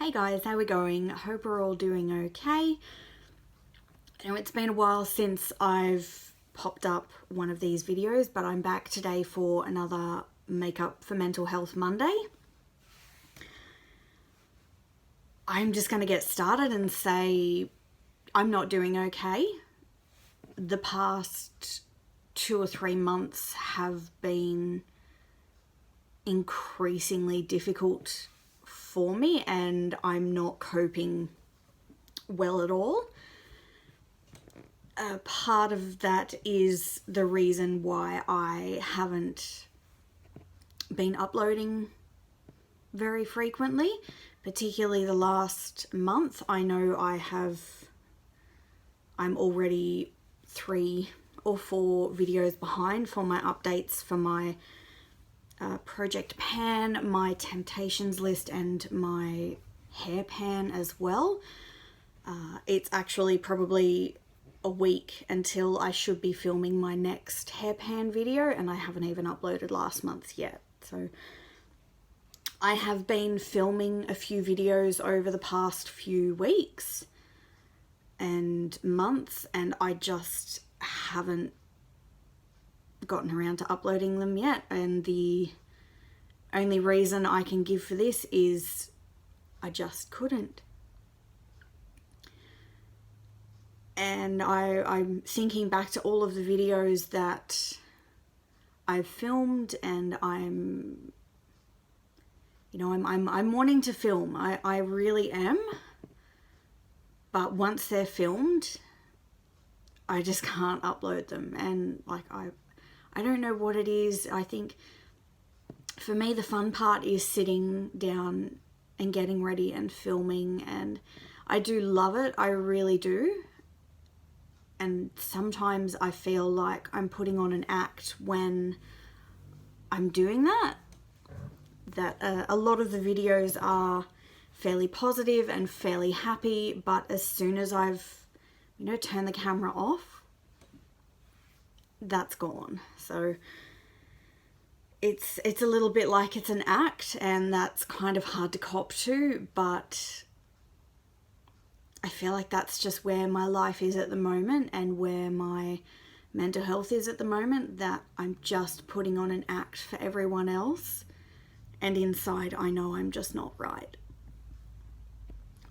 Hey guys, how we going? I hope we're all doing okay. I know it's been a while since I've popped up one of these videos, but I'm back today for another Makeup for Mental Health Monday. I'm just going to get started and say I'm not doing okay. The past 2 or 3 months have been increasingly difficult for me, and I'm not coping well at all. Part of that is the reason why I haven't been uploading very frequently, particularly the last month. I know I'm already 3 or 4 videos behind for my updates for my project pan, my temptations list, and my hair pan as well. It's actually probably a week until I should be filming my next hair pan video, and I haven't even uploaded last month yet. So I have been filming a few videos over the past few weeks and months, and I just haven't gotten around to uploading them yet, and the only reason I can give for this is I just couldn't. And I'm thinking back to all of the videos that I've filmed, and I'm wanting to film. I really am, but once they're filmed, I just can't upload them. And I don't know what it is. I think for me the fun part is sitting down and getting ready and filming, and I do love it. I really do. And sometimes I feel like I'm putting on an act when I'm doing that. A lot of the videos are fairly positive and fairly happy, but as soon as I've turned the camera off, that's gone. So it's a little bit like it's an act, and that's kind of hard to cop to, but I feel like that's just where my life is at the moment and where my mental health is at the moment, that I'm just putting on an act for everyone else, and inside I know I'm just not right.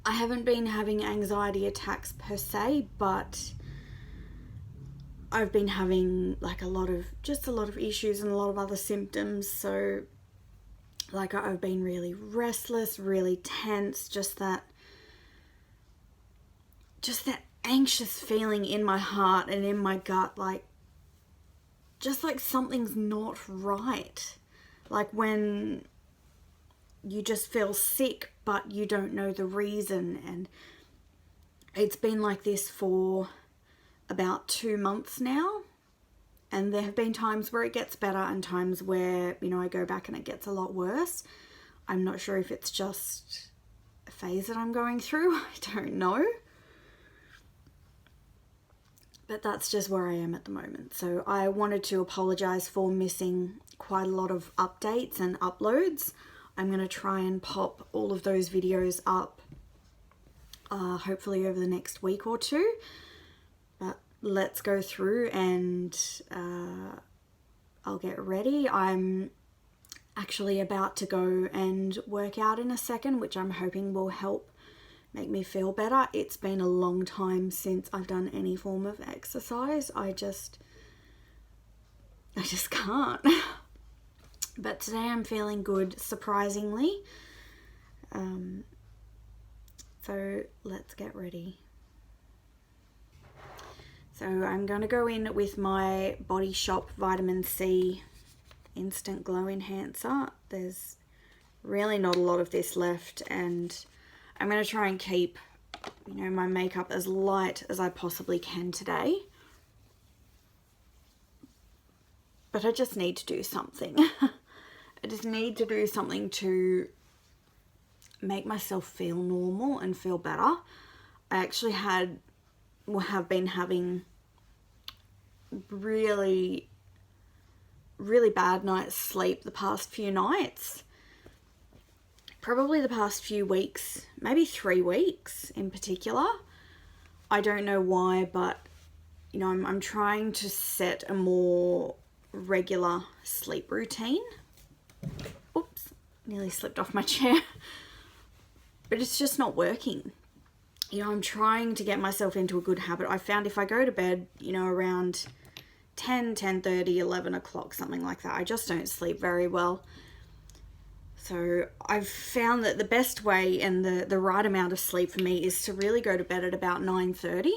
I haven't been having anxiety attacks per se, but I've been having a lot of issues and a lot of other symptoms. So I've been really restless, really tense, just that anxious feeling in my heart and in my gut, just like something's not right. Like when you just feel sick but you don't know the reason. And it's been like this for about 2 months now, and there have been times where it gets better and times where I go back and it gets a lot worse. I'm not sure if it's just a phase that I'm going through. I don't know. But that's just where I am at the moment. So I wanted to apologize for missing quite a lot of updates and uploads. I'm going to try and pop all of those videos up hopefully over the next week or 2. But let's go through and I'll get ready. I'm actually about to go and work out in a second, which I'm hoping will help make me feel better. It's been a long time since I've done any form of exercise. I just can't. But today I'm feeling good, surprisingly. So let's get ready. So I'm going to go in with my Body Shop Vitamin C Instant Glow Enhancer. There's really not a lot of this left, and I'm going to try and keep, my makeup as light as I possibly can today. But I just need to do something. I just need to do something to make myself feel normal and feel better. I actually have been having really, really bad night's sleep the past few nights. probably the past few weeks, maybe 3 weeks in particular. I don't know why, but you know, I'm trying to set a more regular sleep routine. Oops, nearly slipped off my chair. But it's just not working. You know, I'm trying to get myself into a good habit. I found if I go to bed, you know, around 10, 10:30, 11 o'clock, something like that, I just don't sleep very well. So I've found that the best way and the right amount of sleep for me is to really go to bed at about 9:30.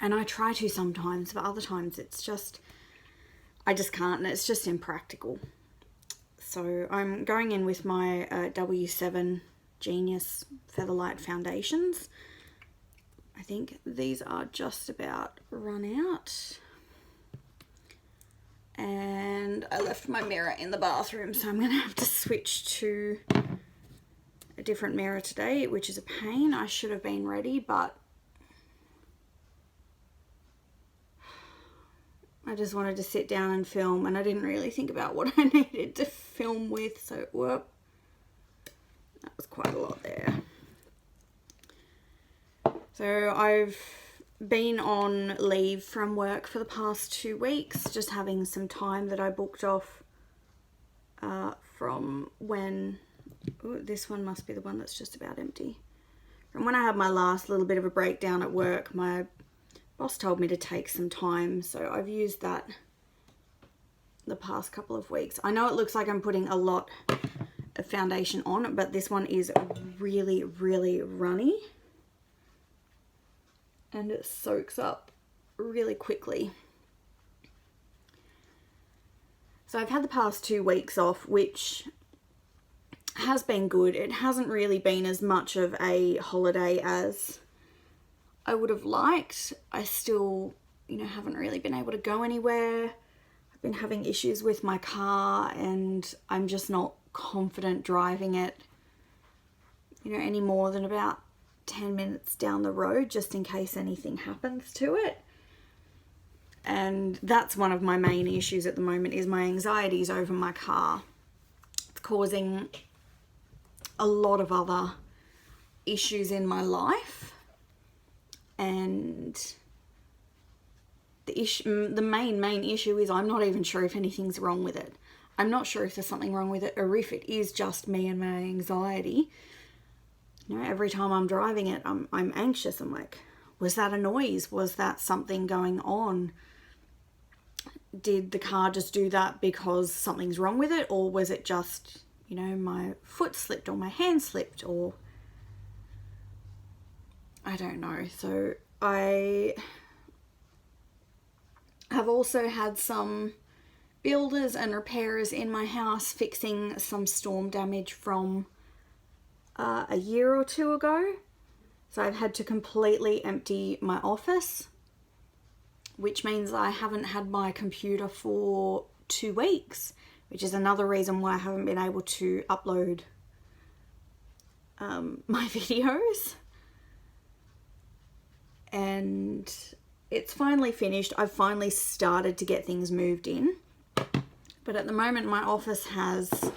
And I try to sometimes, but other times it's just, I just can't, and it's just impractical. So I'm going in with my W7 Genius Featherlight foundations. I think these are just about run out. And I left my mirror in the bathroom, so I'm going to have to switch to a different mirror today, which is a pain. I should have been ready, but I just wanted to sit down and film, and I didn't really think about what I needed to film with, so whoop, that was quite a lot there. So I've been on leave from work for the past 2 weeks, just having some time that I booked off from when, this one must be the one that's just about empty. From when I had my last little bit of a breakdown at work, my boss told me to take some time, so I've used that the past couple of weeks. I know it looks like I'm putting a lot of foundation on, but this one is really, really runny. And it soaks up really quickly. So I've had the past 2 weeks off, which has been good. It hasn't really been as much of a holiday as I would have liked. I still, you know, haven't really been able to go anywhere. I've been having issues with my car, and I'm just not confident driving it, you know, any more than about 10 minutes down the road, just in case anything happens to it. And that's one of my main issues at the moment, is my anxieties over my car. It's causing a lot of other issues in my life, and the main issue is I'm not even sure if anything's wrong with it. I'm not sure if there's something wrong with it, or if it is just me and my anxiety. You know, every time I'm driving it, I'm anxious. I'm like, was that a noise? Was that something going on? Did the car just do that because something's wrong with it? Or was it just, you know, my foot slipped or my hand slipped, or I don't know. So I have also had some builders and repairers in my house fixing some storm damage from a year or two ago. So I've had to completely empty my office, which means I haven't had my computer for 2 weeks, which is another reason why I haven't been able to upload my videos. And it's finally finished. I've finally started to get things moved in. But at the moment, my office has,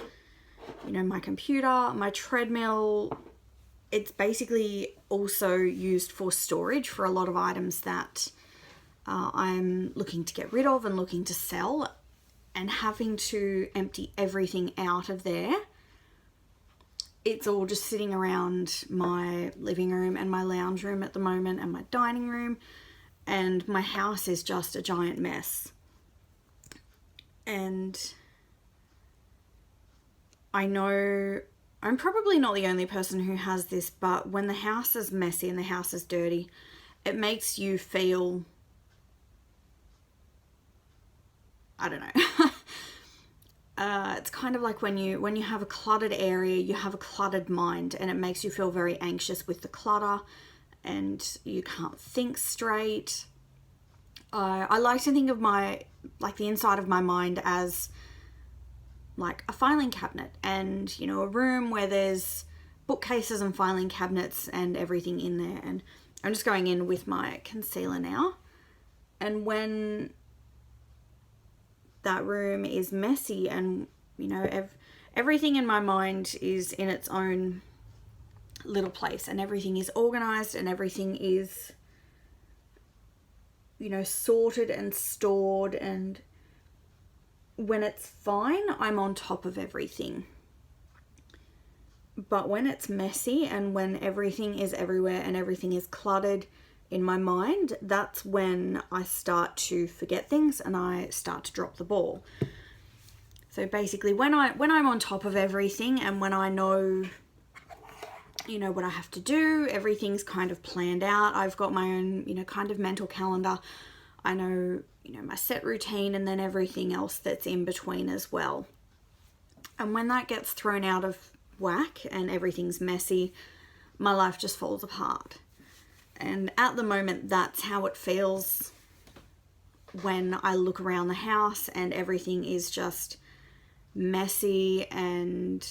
you know, my computer, my treadmill. It's basically also used for storage for a lot of items that I'm looking to get rid of and looking to sell, and having to empty everything out of there. It's all just sitting around my living room and my lounge room at the moment, and my dining room, and my house is just a giant mess. And I know I'm probably not the only person who has this, but when the house is messy and the house is dirty, it makes you feel, I don't know. It's kind of like when you have a cluttered area, you have a cluttered mind, and it makes you feel very anxious with the clutter, and you can't think straight. I like to think of the inside of my mind as like a filing cabinet, and, you know, a room where there's bookcases and filing cabinets and everything in there. And I'm just going in with my concealer now, and when that room is messy and, you know, everything in my mind is in its own little place, and everything is organized, and everything is, you know, sorted and stored, and when it's fine, I'm on top of everything. But when it's messy and when everything is everywhere and everything is cluttered in my mind, that's when I start to forget things and I start to drop the ball. So basically, when I'm on top of everything and when I know, you know, what I have to do, everything's kind of planned out. I've got my own, you know, kind of mental calendar. I know, you know, my set routine and then everything else that's in between as well. And when that gets thrown out of whack and everything's messy, my life just falls apart. And at the moment, that's how it feels when I look around the house and everything is just messy, and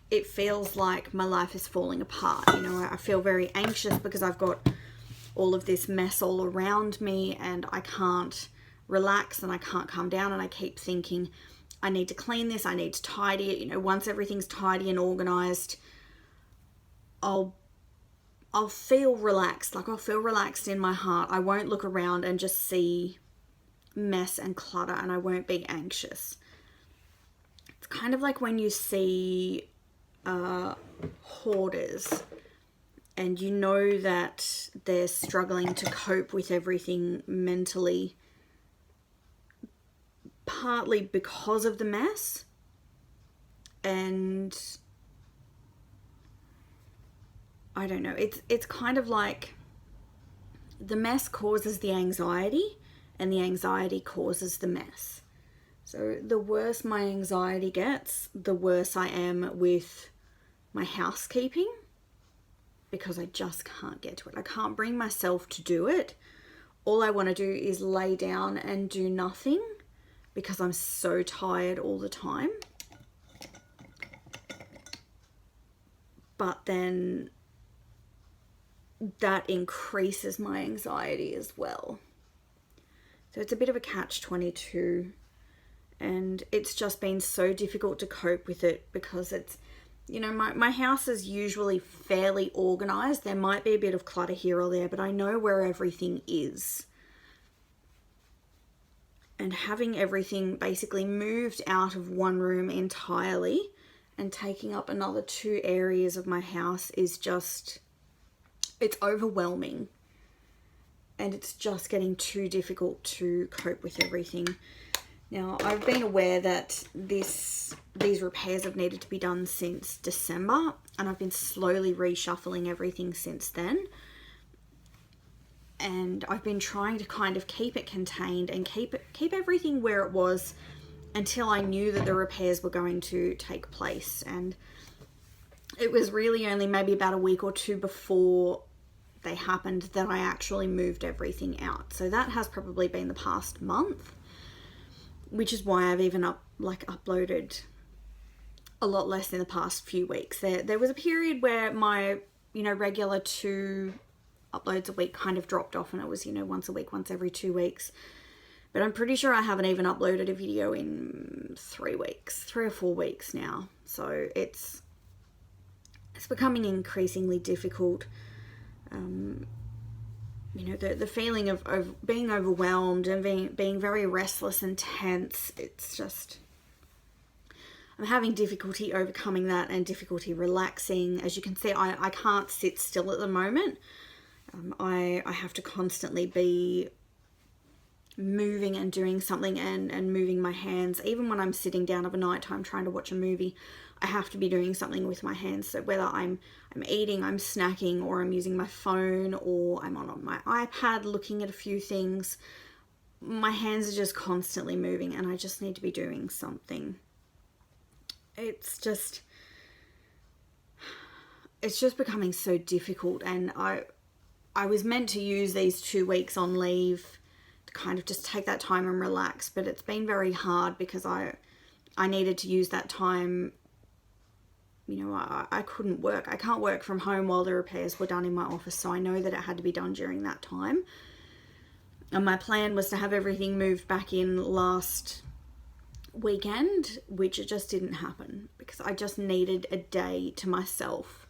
it feels like my life is falling apart. You know, I feel very anxious because I've got all of this mess all around me and I can't relax and I can't calm down, and I keep thinking, I need to clean this, I need to tidy it. You know, once everything's tidy and organized, I'll feel relaxed. Like, I'll feel relaxed in my heart. I won't look around and just see mess and clutter, and I won't be anxious. It's kind of like when you see hoarders and you know that they're struggling to cope with everything mentally, partly because of the mess, and I don't know, it's kind of like the mess causes the anxiety and the anxiety causes the mess. So the worse my anxiety gets, the worse I am with my housekeeping, because I just can't get to it. I can't bring myself to do it. All I want to do is lay down and do nothing because I'm so tired all the time. But then that increases my anxiety as well. So it's a bit of a catch-22, and it's just been so difficult to cope with it because it's, you know, my house is usually fairly organized. There might be a bit of clutter here or there, but I know where everything is. And having everything basically moved out of one room entirely and taking up another 2 areas of my house is just, it's overwhelming. And it's just getting too difficult to cope with everything. Now, I've been aware that these repairs have needed to be done since December, and I've been slowly reshuffling everything since then. And I've been trying to kind of keep it contained and keep everything where it was until I knew that the repairs were going to take place. And it was really only maybe about a week or 2 before they happened that I actually moved everything out. So that has probably been the past month, which is why I've even uploaded a lot less in the past few weeks. There was a period where my, you know, regular 2 uploads a week kind of dropped off, and it was, you know, once a week, once every 2 weeks. But I'm pretty sure I haven't even uploaded a video in 3 weeks, 3 or 4 weeks now. So it's becoming increasingly difficult. You know, the feeling of being overwhelmed and being very restless and tense, it's just, I'm having difficulty overcoming that and difficulty relaxing. As you can see, I can't sit still at the moment. I have to constantly be moving and doing something and moving my hands. Even when I'm sitting down of a night time trying to watch a movie, I have to be doing something with my hands. So whether I'm eating, I'm snacking, or I'm using my phone, or I'm on my iPad looking at a few things, my hands are just constantly moving, and I just need to be doing something. It's just becoming so difficult, and I was meant to use these 2 weeks on leave to kind of just take that time and relax, but it's been very hard because I needed to use that time. You know, I couldn't work. I can't work from home while the repairs were done in my office, so I know that it had to be done during that time. And my plan was to have everything moved back in last weekend, which it just didn't happen because I just needed a day to myself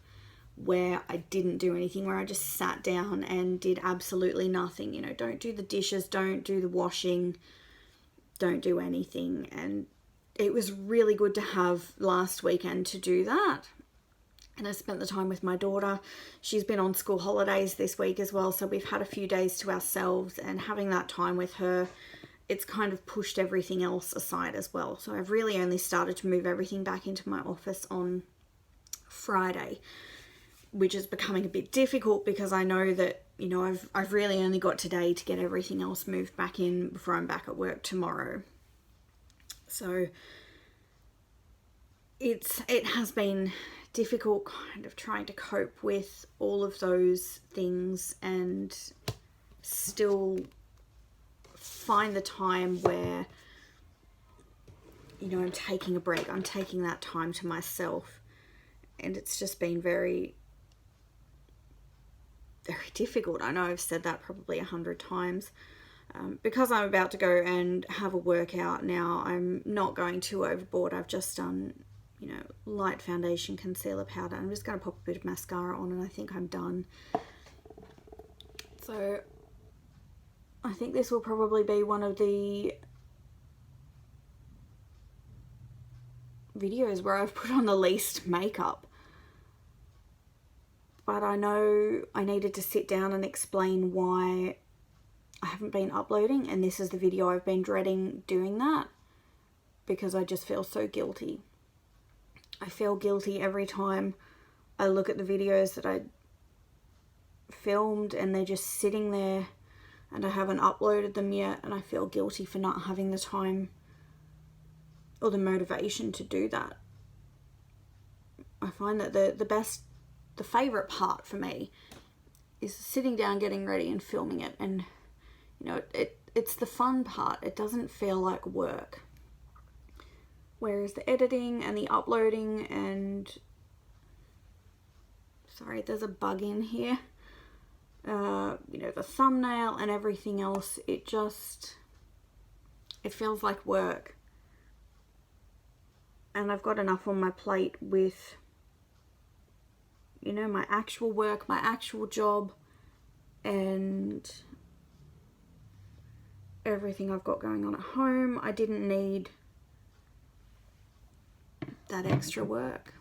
where I didn't do anything, where I just sat down and did absolutely nothing. You know, don't do the dishes, don't do the washing, don't do anything. And it was really good to have last weekend to do that. And I spent the time with my daughter. She's been on school holidays this week as well, so we've had a few days to ourselves, and having that time with her, it's kind of pushed everything else aside as well. So I've really only started to move everything back into my office on Friday, which is becoming a bit difficult because I know that, you know, I've really only got today to get everything else moved back in before I'm back at work tomorrow. So it has been difficult kind of trying to cope with all of those things and still find the time where, you know, I'm taking a break, I'm taking that time to myself. And it's just been very, very difficult. I know I've said that probably 100 times. Because I'm about to go and have a workout now, I'm not going too overboard. I've just done, you know, light foundation, concealer, powder. I'm just going to pop a bit of mascara on and I think I'm done. So I think this will probably be one of the videos where I've put on the least makeup. But I know I needed to sit down and explain why I haven't been uploading, and this is the video I've been dreading doing that because I just feel so guilty. I feel guilty every time I look at the videos that I filmed and they're just sitting there and I haven't uploaded them yet, and I feel guilty for not having the time or the motivation to do that. I find that the favourite part for me is sitting down, getting ready and filming it, and you know, it's the fun part. It doesn't feel like work. Whereas the editing and the uploading and, sorry, there's a bug in here. You know, the thumbnail and everything else, it feels like work. And I've got enough on my plate with, you know, my actual work, my actual job, and everything I've got going on at home. I didn't need that extra work.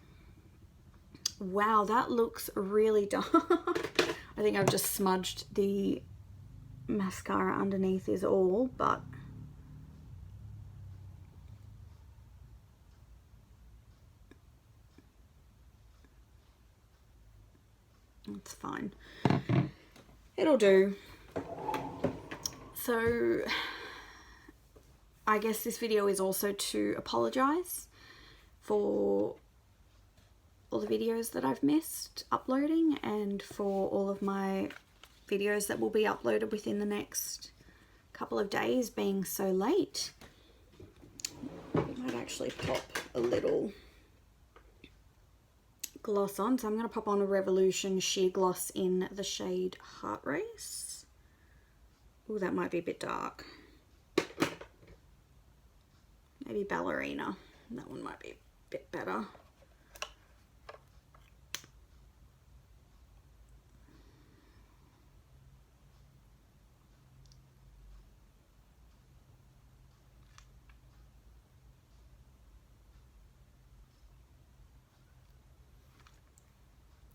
Wow, that looks really dark. I think I've just smudged the mascara underneath is all, but it's fine. It'll do. So I guess this video is also to apologize for all the videos that I've missed uploading and for all of my videos that will be uploaded within the next couple of days being so late. I might actually pop a little gloss on. So I'm going to pop on a Revolution Sheer Gloss in the shade Heart Race. Oh, that might be a bit dark. Maybe Ballerina. That one might be a bit better.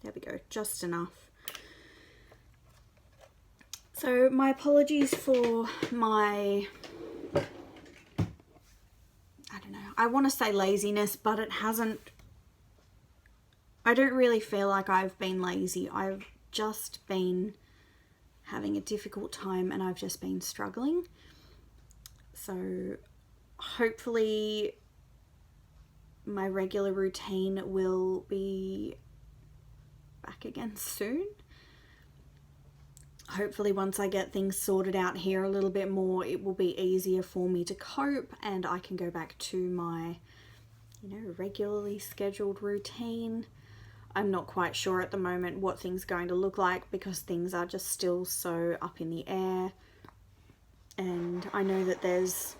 There we go, just enough. So my apologies for my, I don't know, I want to say laziness, but it hasn't, I don't really feel like I've been lazy. I've just been having a difficult time and I've just been struggling. So hopefully my regular routine will be back again soon. Hopefully once I get things sorted out here a little bit more, it will be easier for me to cope and I can go back to my, you know, regularly scheduled routine. I'm not quite sure at the moment what things are going to look like because things are just still so up in the air. And I know that there's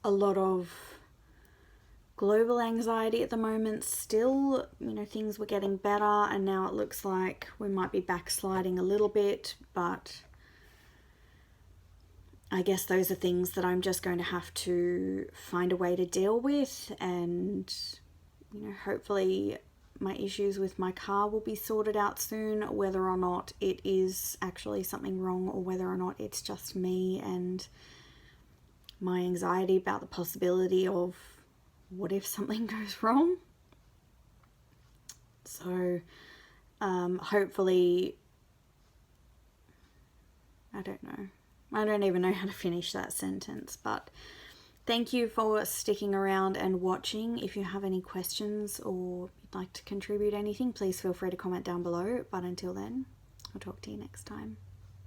a lot of global anxiety at the moment still. You know, things were getting better and now it looks like we might be backsliding a little bit, but I guess those are things that I'm just going to have to find a way to deal with, and, you know, hopefully my issues with my car will be sorted out soon, whether or not it is actually something wrong or whether or not it's just me and my anxiety about the possibility of what if something goes wrong. So hopefully, I don't know. I don't even know how to finish that sentence, but thank you for sticking around and watching. If you have any questions or you'd like to contribute anything, please feel free to comment down below. But until then, I'll talk to you next time.